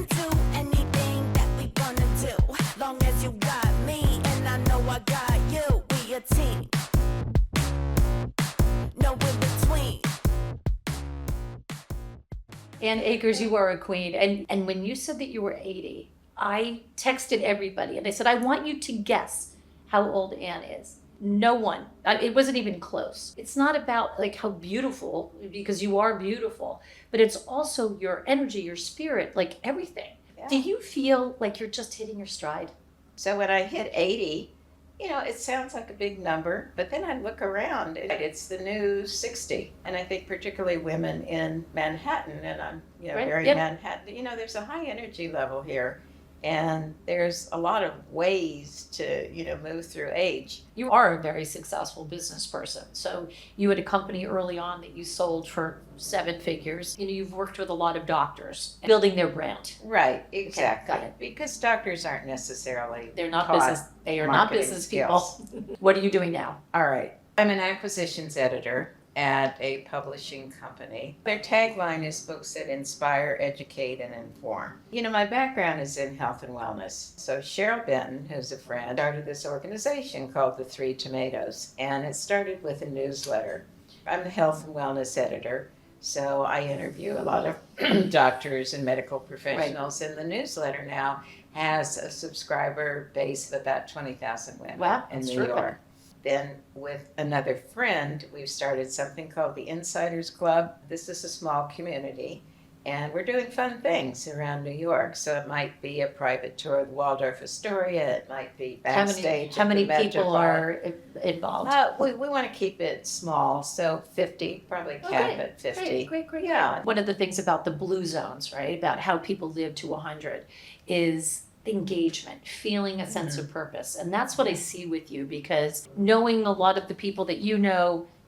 do anything that we gonna do. Long as you got me and I know I got you, we a team. No in between. Ann Akers, you are a queen. And when you said that you were 80, I texted everybody and I said, I want you to guess how old Ann is. No one. It wasn't even close. It's not about like how beautiful, because you are beautiful, but it's also your energy, your spirit, like everything. Yeah. Do you feel like you're just hitting your stride? So when I hit 80, it sounds like a big number, but then I look around, it's the new 60. And I think particularly women in Manhattan, and I'm, Right. very Yep. Manhattan, there's a high energy level here. And there's a lot of ways to, move through age. You are a very successful business person. So you had a company early on that you sold for 7 figures. You've worked with a lot of doctors, building their brand. Right, exactly. got it. Because doctors aren't necessarily They're not taught business. They are not marketing business skills. people. What are you doing now? All right. I'm an acquisitions editor at a publishing company. Their tagline is books that inspire, educate, and inform. My background is in health and wellness. So Cheryl Benton, who's a friend, started this organization called The Three Tomatoes, and it started with a newsletter. I'm the health and wellness editor, so I interview a lot of doctors and medical professionals, and the newsletter now has a subscriber base of about 20,000 women in New York. Then with another friend, we've started something called the Insiders Club. This is a small community, and we're doing fun things around New York. So it might be a private tour of the Waldorf Astoria. It might be backstage. How many at the people Metropolitan. are involved? We want to keep it small, so 50, probably cap at 50. Great. Yeah. One of the things about the blue zones, right, about how people live to 100 is engagement, feeling a sense of purpose. And that's what I see with you, because knowing a lot of the people that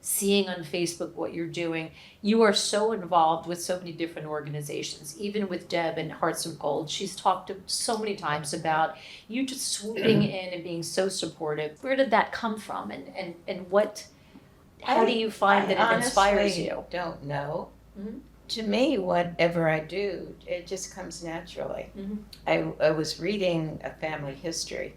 seeing on Facebook what you're doing, you are so involved with so many different organizations. Even with Deb and Hearts of Gold, she's talked so many times about you just swooping in and being so supportive. Where did that come from, and how do you find that it inspires you? I don't know. Mm-hmm. To me, whatever I do, it just comes naturally. Mm-hmm. I was reading a family history,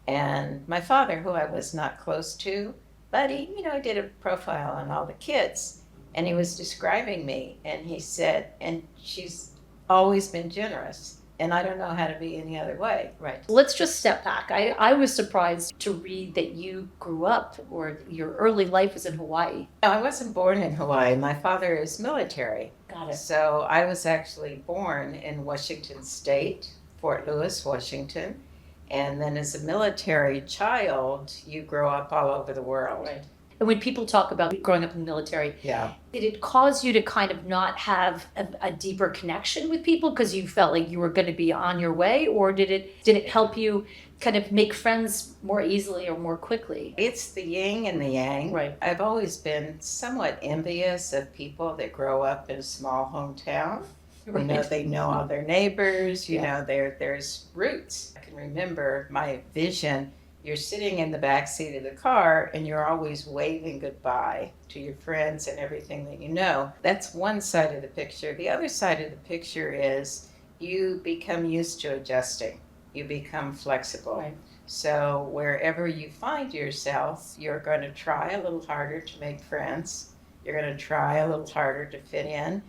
and my father, who I was not close to, but he did a profile on all the kids, and he was describing me, and he said, and she's always been generous, and I don't know how to be any other way. Right. Let's just step back. I was surprised to read that you grew up, or your early life was in Hawaii. No, I wasn't born in Hawaii. My father is military. Got it. So I was actually born in Washington State, Fort Lewis, Washington. And then as a military child, you grow up all over the world. Right. And when people talk about growing up in the military, Yeah. did it cause you to kind of not have a deeper connection with people because you felt like you were going to be on your way? Or did it help you kind of make friends more easily or more quickly? It's the yin and the yang. Right. I've always been somewhat envious of people that grow up in a small hometown. Right. They know all their neighbors, there's roots. I can remember my vision. You're sitting in the back seat of the car and you're always waving goodbye to your friends and everything that you know. That's one side of the picture. The other side of the picture is you become used to adjusting. You become flexible. Right. So wherever you find yourself, you're going to try a little harder to make friends. You're going to try a little harder to fit in.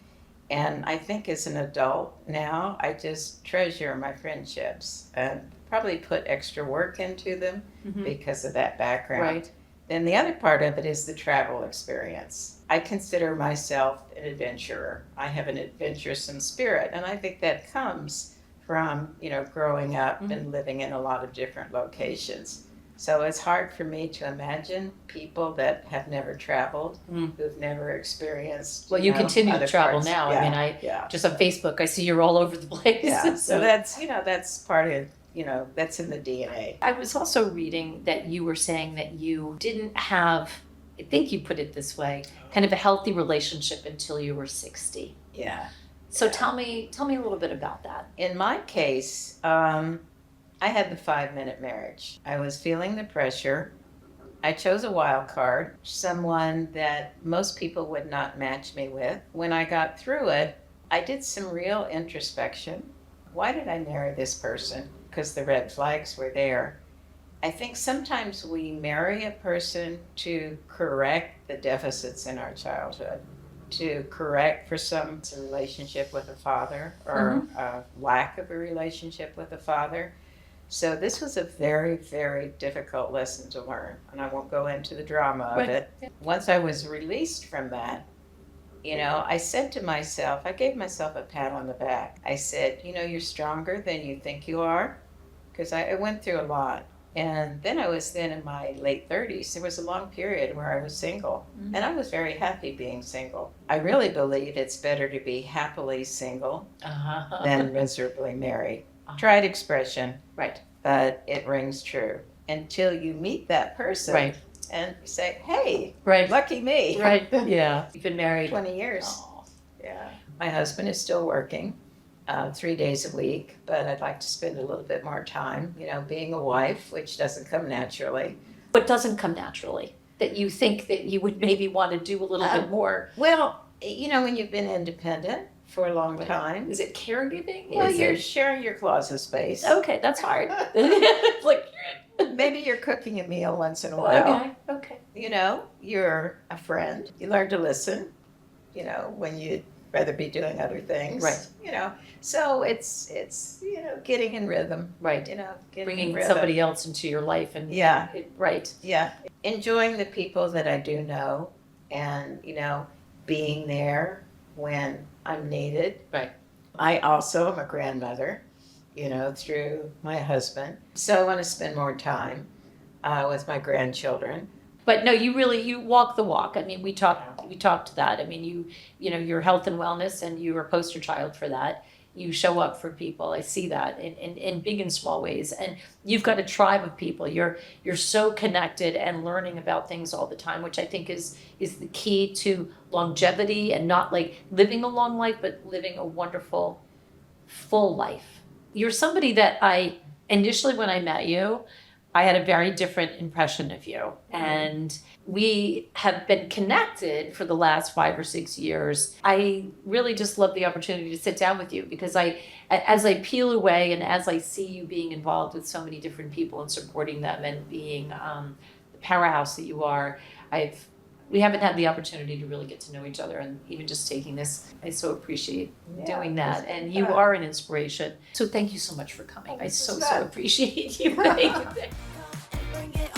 And I think as an adult now, I just treasure my friendships and probably put extra work into them because of that background. Right. Then the other part of it is the travel experience. I consider myself an adventurer. I have an adventuresome spirit, and I think that comes from, growing up and living in a lot of different locations. So it's hard for me to imagine people that have never traveled, who've never experienced. Well, you continue to other travel parts. now. Yeah, I mean, just on Facebook, I see you're all over the place. Yeah. So that's part of, that's in the DNA. I was also reading that you were saying that you didn't have, I think you put it this way, kind of a healthy relationship until you were 60. Yeah. So tell me a little bit about that. In my case, I had the 5-minute marriage. I was feeling the pressure. I chose a wild card, someone that most people would not match me with. When I got through it, I did some real introspection. why did I marry this person? Because the red flags were there. I think sometimes we marry a person to correct the deficits in our childhood, to correct for some relationship with a father or a lack of a relationship with a father. So this was a very, very difficult lesson to learn, and I won't go into the drama of it. Once I was released from that, I said to myself, I gave myself a pat on the back. I said, you're stronger than you think you are, because I went through a lot. And then I was in my late 30s. There was a long period where I was single, and I was very happy being single. I really believe it's better to be happily single than miserably married. Tried expression, Right. but it rings true until you meet that person. Right. And you say, hey, Right. lucky me. Right. Yeah. You've been married 20 years. Oh. Yeah. My husband is still working 3 days a week, but I'd like to spend a little bit more time, being a wife, which doesn't come naturally. What doesn't come naturally that you think that you would maybe want to do a little bit more? Well, when you've been independent for a long time. Is it caregiving? Well, Is you're it- sharing your closet space. Okay, that's hard. Like, Maybe you're cooking a meal once in a while. okay. You're a friend. You learn to listen, when you'd rather be doing other things. Right. So it's getting in rhythm. Right. Getting Bringing in rhythm. somebody else into your life and Yeah. Right. Yeah. Enjoying the people that I do know and, being there when I'm needed. Right. I also am a grandmother, through my husband. So I want to spend more time with my grandchildren. But no, you walk the walk. I mean, we talked that. I mean, your health and wellness, and you are a poster child for that. You show up for people. I see that in big and small ways. And you've got a tribe of people. You're so connected and learning about things all the time, which I think is the key to longevity, and not like living a long life, but living a wonderful, full life. You're somebody that initially when I met you, I had a very different impression of you. And we have been connected for the last 5 or 6 years. I really just love the opportunity to sit down with you, because as I peel away and as I see you being involved with so many different people and supporting them and being the powerhouse that you are, we haven't had the opportunity to really get to know each other, and even just taking this, I so appreciate doing that. And you are an inspiration. So thank you so much for coming. I so appreciate you. Thank you. Bring it